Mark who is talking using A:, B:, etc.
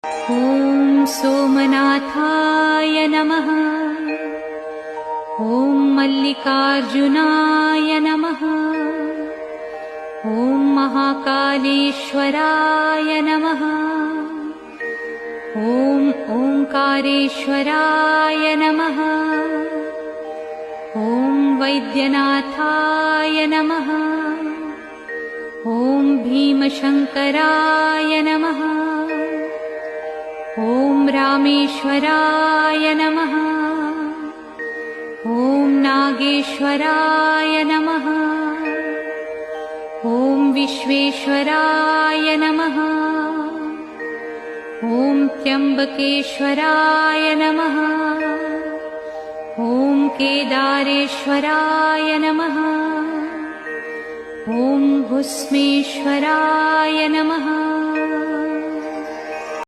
A: ॐ सोमनाथाय नमः। ॐ मल्लिकार्जुनाय नमः। ॐ महाकालेश्वराय नमः। ॐ ओंकारेश्वराय नमः। ॐ वैद्यनाथाय नमः। ॐ भीमशंकराय नमः। ॐ रामेश्वराय नमः। ॐ नागेश्वराय नमः। ॐ विश्वेश्वराय नमः। ॐ त्र्यंबकेश्वराय नमः। ॐ केदारेश्वराय नमः। ॐ भुस्मेश्वराय नमः।